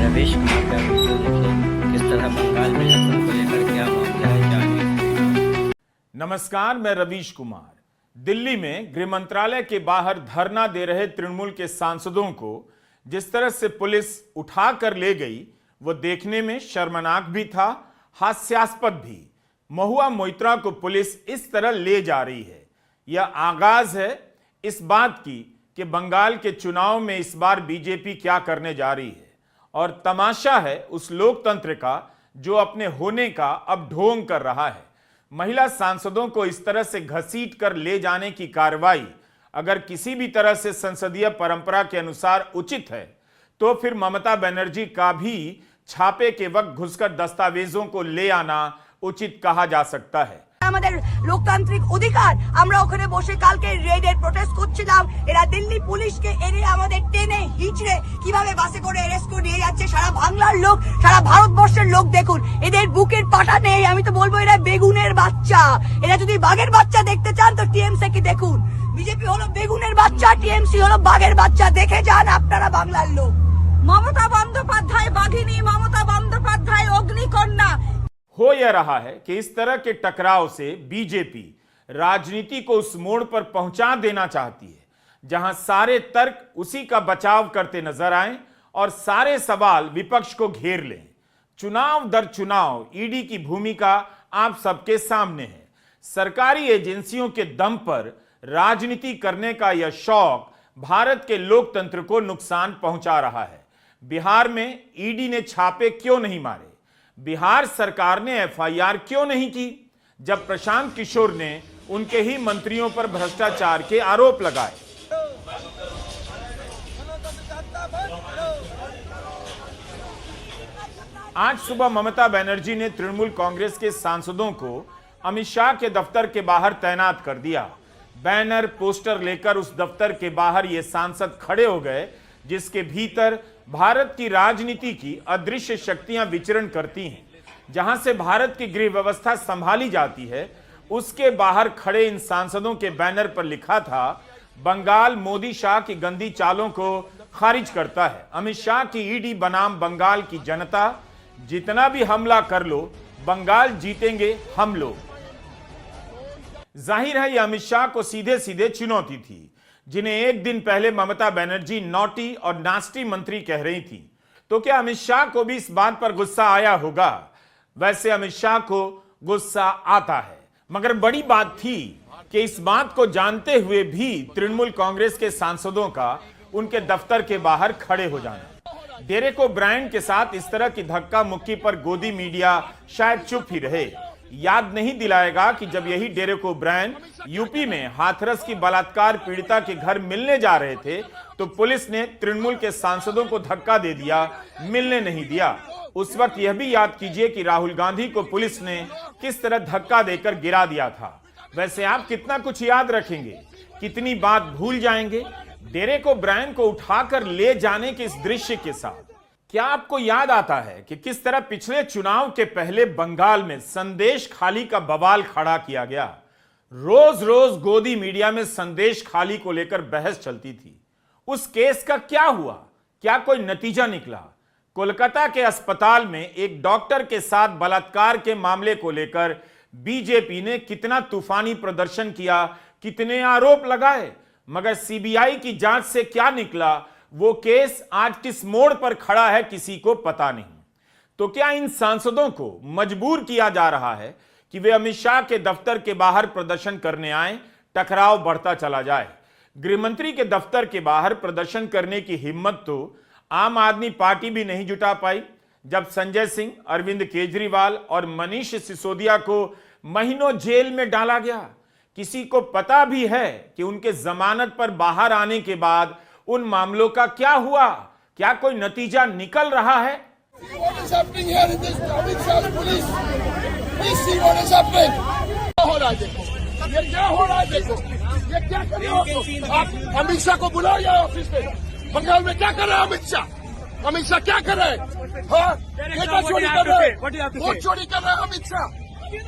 रवीश कुमार का वीडियो देखिए किस तरह बंगाल में इलेक्शन को लेकर क्या मामला है जानिए। नमस्कार, मैं रवीश कुमार। दिल्ली में गृह मंत्रालय के बाहर धरना दे रहे तृणमूल के सांसदों को जिस तरह से पुलिस उठा कर ले गई वो देखने में शर्मनाक भी था, हास्यास्पद भी। महुआ मोइत्रा को पुलिस इस तरह ले जा रही है। यह आगाज है इस बात की कि बंगाल के चुनाव में इस बार बीजेपी क्या करने जा रही है, और तमाशा है उस लोकतंत्र का जो अपने होने का अब ढोंग कर रहा है। महिला सांसदों को इस तरह से घसीट कर ले जाने की कार्रवाई अगर किसी भी तरह से संसदीय परंपरा के अनुसार उचित है तो फिर ममता बनर्जी का भी छापे के वक्त घुसकर दस्तावेजों को ले आना उचित कहा जा सकता है। আমাদের লোকতান্ত্রিক অধিকার, আমরা ওখানে বসে কালকে রেডের প্রোটেস্ট করছিলাম। এরা দিল্লি পুলিশকে এনে আমাদের টেনে হিচড়ে কিভাবে বাসে করে অ্যারেস্ট করে নিয়ে যাচ্ছে। সারা বাংলার লোক, সারা ভারতবর্ষের লোক দেখুন, এদের বুকের পাটা নেই। আমি তো বলবো এরা বেগুনের বাচ্চা। এরা যদি বাঘের বাচ্চা দেখতে চান তো টিএমসি কি দেখুন। বিজেপি হলো বেগুনের বাচ্চা, টিএমসি হলো বাঘের বাচ্চা। দেখে যান আপনারা বাংলার লোক। মমতা বন্দ্যোপাধ্যায় বাঘিনী, মমতা বন্দ্যোপাধ্যায় অগ্নিকন্যা। हो यह रहा है कि इस तरह के टकराव से बीजेपी राजनीति को उस मोड़ पर पहुंचा देना चाहती है जहां सारे तर्क उसी का बचाव करते नजर आए और सारे सवाल विपक्ष को घेर लें। चुनाव दर चुनाव ईडी की भूमिका आप सबके सामने है। सरकारी एजेंसियों के दम पर राजनीति करने का यह शौक भारत के लोकतंत्र को नुकसान पहुंचा रहा है। बिहार में ईडी ने छापे क्यों नहीं मारे? बिहार सरकार ने एफआईआर क्यों नहीं की जब प्रशांत किशोर ने उनके ही मंत्रियों पर भ्रष्टाचार के आरोप लगाए? आज सुबह ममता बनर्जी ने तृणमूल कांग्रेस के सांसदों को अमित शाह के दफ्तर के बाहर तैनात कर दिया। बैनर पोस्टर लेकर उस दफ्तर के बाहर ये सांसद खड़े हो गए जिसके भीतर भारत की राजनीति की अदृश्य शक्तियां विचरण करती हैं। जहां से भारत की गृह व्यवस्था संभाली जाती है उसके बाहर खड़े इन सांसदों के बैनर पर लिखा था, बंगाल मोदी शाह की गंदी चालों को खारिज करता है। अमित शाह की ईडी बनाम बंगाल की जनता, जितना भी हमला कर लो बंगाल जीतेंगे हम लोग। जाहिर है यह अमित शाह को सीधे सीधे चुनौती थी, जिन्हें एक दिन पहले ममता बनर्जी नॉटी और नास्टी मंत्री कह रही थी। तो क्या अमित शाह को भी इस बात पर गुस्सा आया होगा? वैसे अमित शाह को गुस्सा आता है, मगर बड़ी बात थी कि इस बात को जानते हुए भी तृणमूल कांग्रेस के सांसदों का उनके दफ्तर के बाहर खड़े हो जाना। डेरेक ओब्रायन के साथ इस तरह की धक्का मुक्की पर गोदी मीडिया शायद चुप ही रहे। याद नहीं दिलाएगा कि जब यही डेरेक ओब्रायन यूपी में हाथरस की बलात्कार पीड़िता के घर मिलने जा रहे थे तो पुलिस ने तृणमूल के सांसदों को धक्का दे दिया, मिलने नहीं दिया। उस वक्त यह भी याद कीजिए कि राहुल गांधी को पुलिस ने किस तरह धक्का देकर गिरा दिया था। वैसे आप कितना कुछ याद रखेंगे, कितनी बात भूल जाएंगे डेरेक ओब्रायन को उठाकर ले जाने के इस दृश्य के साथ? क्या आपको याद आता है कि किस तरह पिछले चुनाव के पहले बंगाल में संदेश खाली का बवाल खड़ा किया गया? रोज रोज गोदी मीडिया में संदेश खाली को लेकर बहस चलती थी। उस केस का क्या हुआ? क्या कोई नतीजा निकला? कोलकाता के अस्पताल में एक डॉक्टर के साथ बलात्कार के मामले को लेकर बीजेपी ने कितना तूफानी प्रदर्शन किया, कितने आरोप लगाए, मगर सीबीआई की जांच से क्या निकला, वो केस आज किस मोड़ पर खड़ा है किसी को पता नहीं। तो क्या इन सांसदों को मजबूर किया जा रहा है कि वे अमित शाह के दफ्तर के बाहर प्रदर्शन करने आए, टकराव बढ़ता चला जाए? गृहमंत्री के दफ्तर के बाहर प्रदर्शन करने की हिम्मत तो आम आदमी पार्टी भी नहीं जुटा पाई जब संजय सिंह, अरविंद केजरीवाल और मनीष सिसोदिया को महीनों जेल में डाला गया। किसी को पता भी है कि उनके जमानत पर बाहर आने के बाद उन मामलों का क्या हुआ? क्या कोई नतीजा निकल रहा है? अमित शाह को बुलाओ यार ऑफिस में। बंगाल में क्या कर रहे हैं अमित शाह? अमित शाह क्या कर रहे हैं? चोरी कर रहे हैं, वोट चोरी कर रहे हैं Amit Shah. You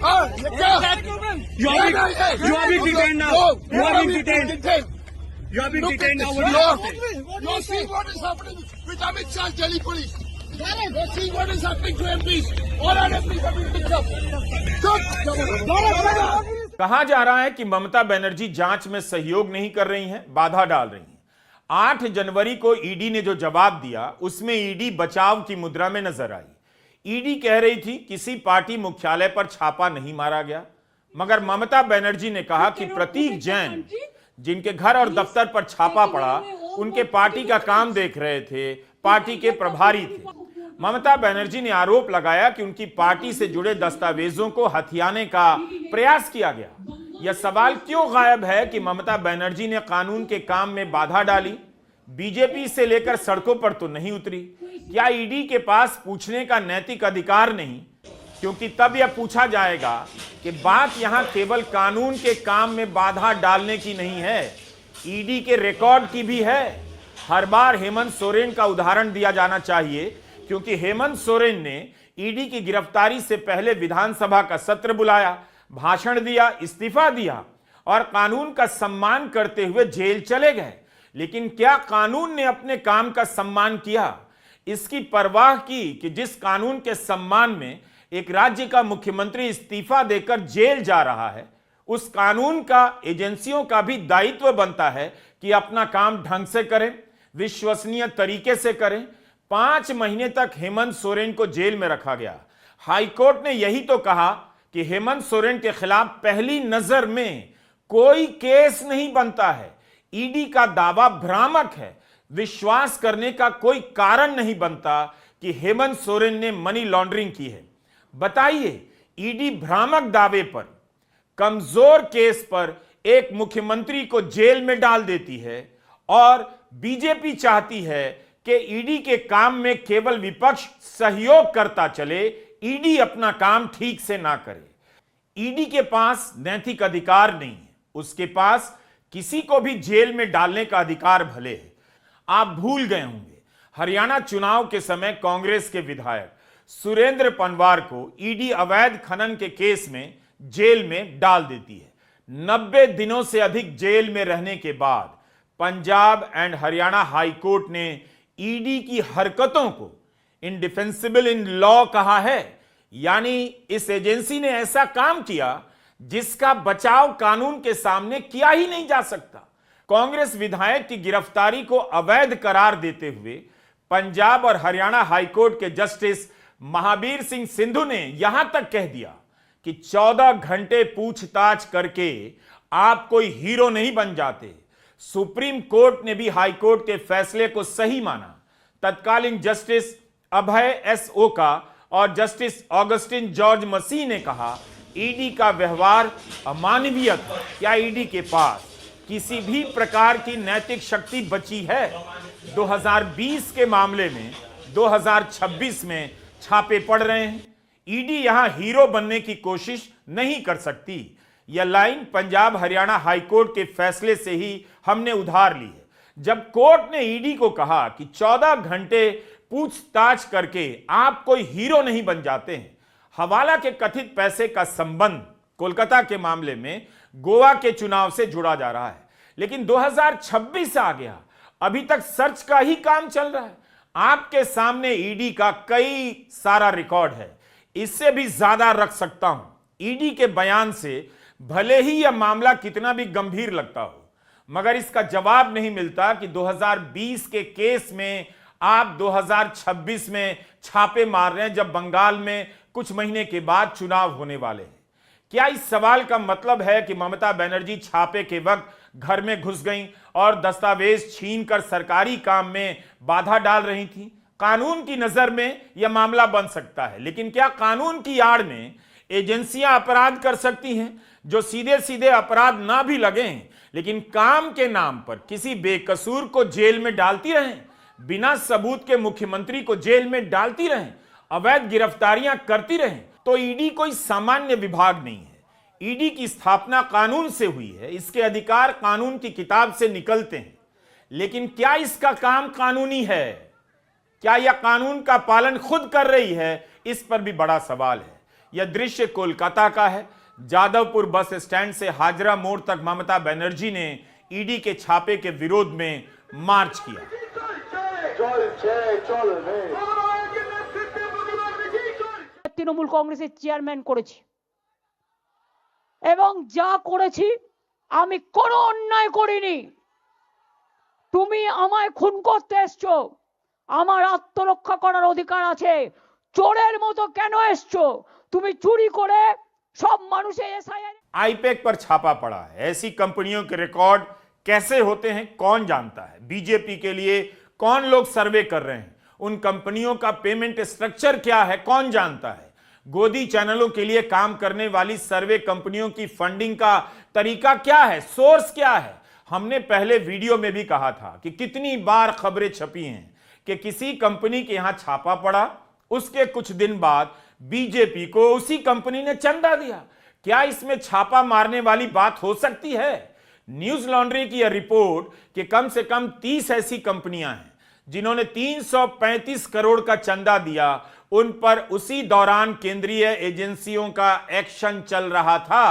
are being detained now. You are being detained. You are being detained now. What do you say? You see what is happening with Amit Shah, Delhi police. Let's see what is happening to MPs. All our MPs have been picked up. कहा जा रहा है कि ममता बनर्जी जांच में सहयोग नहीं कर रही हैं, बाधा डाल रही हैं। 8 जनवरी को ईडी ने जो जवाब दिया उसमें ईडी बचाव की मुद्रा में नजर आई। ईडी कह रही थी किसी पार्टी मुख्यालय पर छापा नहीं मारा गया, मगर ममता बनर्जी ने कहा कि प्रतीक जैन जिनके घर और दफ्तर पर छापा पड़ा उनके पार्टी का काम देख रहे थे, पार्टी के प्रभारी थे। ममता बनर्जी ने आरोप लगाया कि उनकी पार्टी से जुड़े दस्तावेजों को हथियाने का प्रयास किया गया। यह सवाल क्यों गायब है कि ममता बनर्जी ने कानून के काम में बाधा डाली, बीजेपी से लेकर सड़कों पर तो नहीं उतरी? क्या ईडी के पास पूछने का नैतिक अधिकार नहीं? क्योंकि तब यह पूछा जाएगा कि बात यहां केवल कानून के काम में बाधा डालने की नहीं है, ईडी के रिकॉर्ड की भी है। हर बार हेमंत सोरेन का उदाहरण दिया जाना चाहिए, क्योंकि हेमंत सोरेन ने ईडी की गिरफ्तारी से पहले विधानसभा का सत्र बुलाया, भाषण दिया, इस्तीफा दिया और कानून का सम्मान करते हुए जेल चले गए। लेकिन क्या कानून ने अपने काम का सम्मान किया? इसकी परवाह की कि जिस कानून के सम्मान में एक राज्य का मुख्यमंत्री इस्तीफा देकर जेल जा रहा है, उस कानून का एजेंसियों का भी दायित्व बनता है कि अपना काम ढंग से करें, विश्वसनीय तरीके से करें। 5 महीने तक हेमंत सोरेन को जेल में रखा गया। हाईकोर्ट ने यही तो कहा कि हेमंत सोरेन के खिलाफ पहली नजर में कोई केस नहीं बनता है। ईडी का दावा भ्रामक है। विश्वास करने का कोई कारण नहीं बनता कि हेमंत सोरेन ने मनी लॉन्ड्रिंग की है। बताइए, ईडी भ्रामक दावे पर, कमजोर केस पर एक मुख्यमंत्री को जेल में डाल देती है और बीजेपी चाहती है कि ईडी के काम में केवल विपक्ष सहयोग करता चले, ईडी अपना काम ठीक से ना करे। ईडी के पास नैतिक अधिकार नहीं है, उसके पास किसी को भी जेल में डालने का अधिकार भले है। आप भूल गए होंगे, हरियाणा चुनाव के समय कांग्रेस के विधायक सुरेंद्र पनवार को ईडी अवैध खनन के केस में जेल में डाल देती है। 90 दिनों से अधिक जेल में रहने के बाद Punjab and Haryana high court ने ईडी की हरकतों को इंडिफेंसिबल इन लॉ कहा है। यानी इस एजेंसी ने ऐसा काम किया जिसका बचाव कानून के सामने किया ही नहीं जा सकता। कांग्रेस विधायक की गिरफ्तारी को अवैध करार देते हुए पंजाब और हरियाणा हाईकोर्ट के जस्टिस महावीर सिंह सिंधु ने यहां तक कह दिया कि 14 घंटे पूछताछ करके आप कोई हीरो नहीं बन जाते। सुप्रीम कोर्ट ने भी हाईकोर्ट के फैसले को सही माना। तत्कालीन जस्टिस अभय एस ओका और जस्टिस ऑगस्टिन जॉर्ज मसीह ने कहा, ईडी का व्यवहार अमानवीय था। क्या ईडी के पास किसी भी प्रकार की नैतिक शक्ति बची है? 2020 के मामले में 2026 में छापे पड़ रहे हैं। ईडी यहां हीरो बनने की कोशिश नहीं कर सकती। यह लाइन पंजाब हरियाणा हाईकोर्ट के फैसले से ही हमने उधार ली है। जब कोर्ट ने ईडी को कहा कि 14 घंटे पूछताछ करके आप कोई हीरो नहीं बन जाते हैं। हवाला के कथित पैसे का संबंध कोलकाता के मामले में गोवा के चुनाव से जुड़ा जा रहा है, लेकिन 2026 आ गया, अभी तक सर्च का ही काम चल रहा है। आपके सामने ईडी का कई सारा रिकॉर्ड है, इससे भी ज्यादा रख सकता हूं। ईडी के बयान से भले ही यह मामला कितना भी गंभीर लगता हो, मगर इसका जवाब नहीं मिलता कि 2020 के केस में आप 2026 में छापे मार रहे हैं, जब बंगाल में कुछ महीने के बाद चुनाव होने वाले हैं। क्या इस सवाल का मतलब है कि ममता बनर्जी छापे के वक्त घर में घुस गईं और दस्तावेज छीनकर सरकारी काम में बाधा डाल रही थीं? कानून की नजर में यह मामला बन सकता है, लेकिन क्या कानून की आड़ में एजेंसियां अपराध कर सकती हैं जो सीधे सीधे अपराध ना भी लगे, लेकिन काम के नाम पर किसी बेकसूर को जेल में डालती रहें, बिना सबूत के मुख्यमंत्री को जेल में डालती रहें, अवैध गिरफ्तारियां करती रहें? तो ईडी कोई सामान्य विभाग नहीं है। ईडी की स्थापना कानून से हुई है, इसके अधिकार कानून की किताब से निकलते हैं। लेकिन क्या इसका काम कानूनी है? क्या यह कानून का पालन खुद कर रही है? इस पर भी बड़ा सवाल है। यह दृश्य कोलकाता का है। जादवपुर बस स्टैंड से हाजरा मोड़ तक ममता बनर्जी ने ईडी के छापे के विरोध में मार्च किया। তৃণমূল কংগ্রেসের চেয়ারম্যান করেছি এবং যা করেছি আমি কোনো অন্যায় করিনি। তুমি আমায় খুন করতে এসছো, আমার আত্মরক্ষা করার অধিকার আছে। চোরের মতো কেন এসছো? তুমি চুরি করে सब मनुष्य एसआईआर आईपैक पर छापा पड़ा है। ऐसी कंपनियों के रिकॉर्ड कैसे होते हैं कौन जानता है? बीजेपी के लिए कौन लोग सर्वे कर रहे हैं? उन कंपनियों का पेमेंट स्ट्रक्चर क्या है कौन जानता है? गोदी चैनलों के लिए काम करने वाली सर्वे कंपनियों की फंडिंग का तरीका क्या है, सोर्स क्या है? हमने पहले वीडियो में भी कहा था कि कितनी बार खबरें छपी हैं कि किसी कंपनी के यहां छापा पड़ा, उसके कुछ दिन बाद बीजेपी को उसी कंपनी ने चंदा दिया। क्या इसमें छापा मारने वाली बात हो सकती है? न्यूज लॉन्ड्री की यह रिपोर्ट कि कम से कम 30 ऐसी कंपनियां हैं जिन्होंने 335 करोड़ का चंदा दिया, उन पर उसी दौरान केंद्रीय एजेंसियों का एक्शन चल रहा था।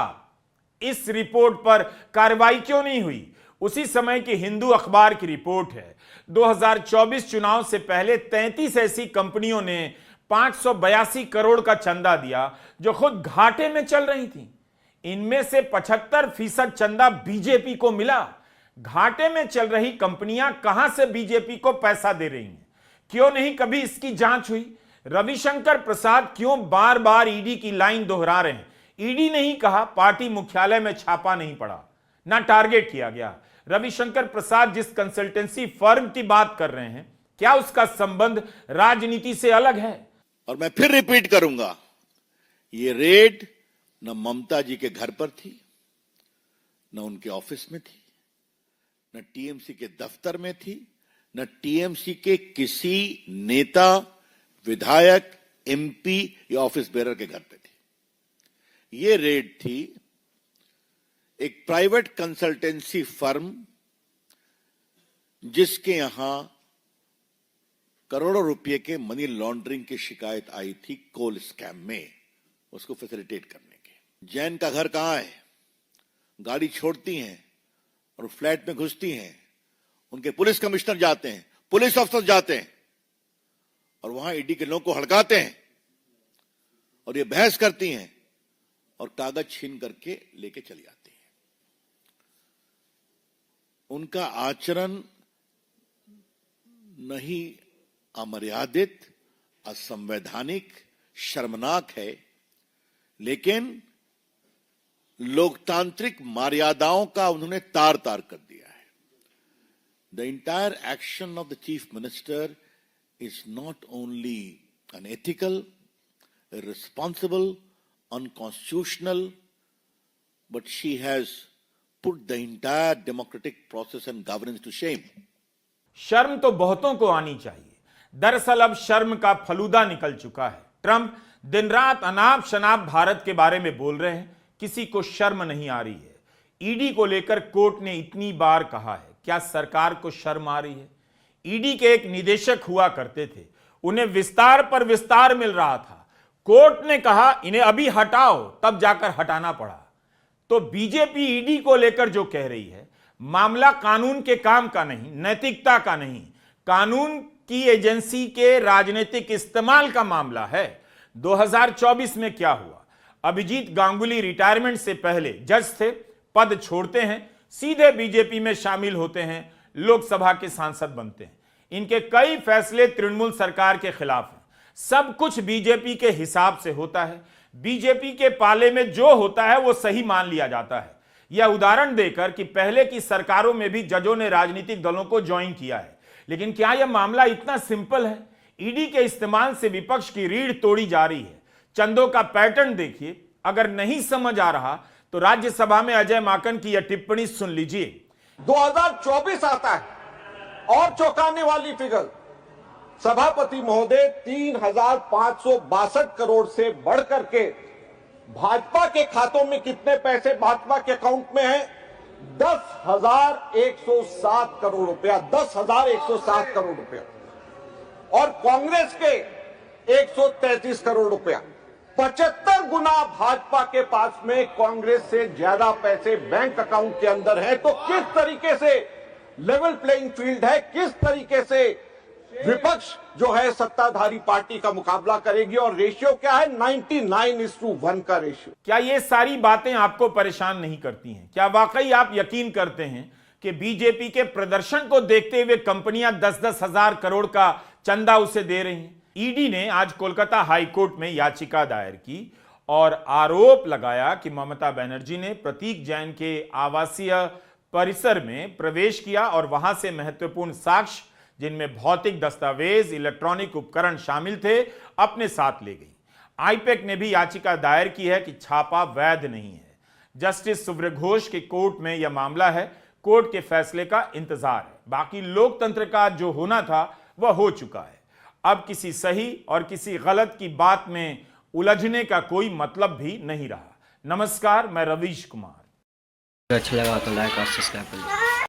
इस रिपोर्ट पर कार्रवाई क्यों नहीं हुई? उसी समय की हिंदू अखबार की रिपोर्ट है 2024 चुनाव से पहले 33 ऐसी कंपनियों ने 582 करोड़ का चंदा दिया जो खुद घाटे में चल रही थी। इनमें से 75% चंदा बीजेपी को मिला। घाटे में चल रही कंपनियां कहां से बीजेपी को पैसा दे रही हैं? क्यों नहीं कभी इसकी जांच हुई? रविशंकर प्रसाद क्यों बार बार ईडी की लाइन दोहरा रहे हैं? ईडी ने ही कहा पार्टी मुख्यालय में छापा नहीं पड़ा, ना टारगेट किया गया। रविशंकर प्रसाद जिस कंसल्टेंसी फर्म की बात कर रहे हैं, क्या उसका संबंध राजनीति से अलग है? और मैं फिर रिपीट करूंगा, ये रेड न ममता जी के घर पर थी, न उनके ऑफिस में थी, न टीएमसी के दफ्तर में थी, न टीएमसी के किसी नेता, विधायक, एमपी या ऑफिस बेरर के घर पे थी। ये रेड थी एक प्राइवेट कंसल्टेंसी फर्म जिसके यहां करोड़ों रुपए के मनी लॉन्ड्रिंग की शिकायत आई थी कोल स्कैम में, उसको फैसिलिटेट करने के। जैन का घर कहां है? गाड़ी छोड़ती हैं और फ्लैट में घुसती हैं, उनके पुलिस कमिश्नर जाते हैं, पुलिस अफसर जाते हैं और वहां ईडी के लोगों को हड़काते हैं और ये बहस करती हैं और कागज छीन करके लेके चली आती हैं। उनका आचरण नहीं अमर्यादित, असंवैधानिक, शर्मनाक है, लेकिन लोकतांत्रिक मर्यादाओं का उन्होंने तार तार कर दिया है। The entire action of the chief minister is not only unethical, irresponsible, unconstitutional, but she has put the entire democratic process and governance to shame. शर्म तो बहुतों को आनी चाहिए। दरअसल अब शर्म का फलूदा निकल चुका है। ट्रंप दिन रात अनाप शनाप भारत के बारे में बोल रहे हैं, किसी को शर्म नहीं आ रही है। ईडी को लेकर कोर्ट ने इतनी बार कहा है, क्या सरकार को शर्म आ रही है? ईडी के एक निदेशक हुआ करते थे, उन्हें विस्तार पर विस्तार मिल रहा था। कोर्ट ने कहा इन्हें अभी हटाओ, तब जाकर हटाना पड़ा। तो बीजेपी ईडी को लेकर जो कह रही है, मामला कानून के काम का नहीं, नैतिकता का नहीं, कानून की एजेंसी के राजनीतिक इस्तेमाल का मामला है। 2024 में क्या हुआ? अभिजीत गांगुली रिटायरमेंट से पहले जज थे, पद छोड़ते हैं, सीधे बीजेपी में शामिल होते हैं, लोकसभा के सांसद बनते हैं। इनके कई फैसले तृणमूल सरकार के खिलाफ हैं। सब कुछ बीजेपी के हिसाब से होता है। बीजेपी के पाले में जो होता है वो सही मान लिया जाता है। यह उदाहरण देकर कि पहले की सरकारों में भी जजों ने राजनीतिक दलों को ज्वाइन किया है। लेकिन क्या यह मामला इतना सिंपल है? ईडी के इस्तेमाल से विपक्ष की रीढ़ तोड़ी जा रही है। चंदों का पैटर्न देखिए। अगर नहीं समझ आ रहा तो राज्यसभा में अजय माकन की यह टिप्पणी सुन लीजिए। 2024 आता है और चौंकाने वाली फिगर, सभापति महोदय 3,562 करोड़ से बढ़कर के भाजपा के खातों में कितने पैसे भाजपा के अकाउंट में है? 10,107 करोड़ रुपया, 10,107 करोड़ रुपया। और कांग्रेस के 133 करोड़ रुपया। 75 गुना भाजपा के पास में कांग्रेस से ज्यादा पैसे बैंक अकाउंट के अंदर है। तो किस तरीके से लेवल प्लेइंग फील्ड है, किस तरीके से विपक्ष जो है सत्ताधारी पार्टी का मुकाबला करेगी और रेशियो क्या है 99:1 का रेशियो। क्या ये सारी बातें आपको परेशान नहीं करती हैं? क्या वाकई आप यकीन करते हैं कि बीजेपी के प्रदर्शन को देखते हुए कंपनियां 10-10 हजार करोड़ का चंदा उसे दे रही हैं? ईडी ने आज कोलकाता हाई कोर्ट में याचिका दायर की और आरोप लगाया कि ममता बनर्जी ने प्रतीक जैन के आवासीय परिसर में प्रवेश किया और वहां से महत्वपूर्ण साक्ष्य, जिनमें भौतिक दस्तावेज, इलेक्ट्रॉनिक उपकरण शामिल थे, अपने साथ ले गई। आईपैक ने भी याचिका दायर की है कि छापा वैध नहीं है। जस्टिस सूर्यघोष के कोर्ट में यह मामला है। कोर्ट के फैसले का इंतजार है। बाकी लोकतंत्र का जो होना था वह हो चुका है। अब किसी सही और किसी गलत की बात में उलझने का कोई मतलब भी नहीं रहा। नमस्कार, मैं रवीश कुमार। अच्छा लगा तो लाइक और सब्सक्राइब करिए।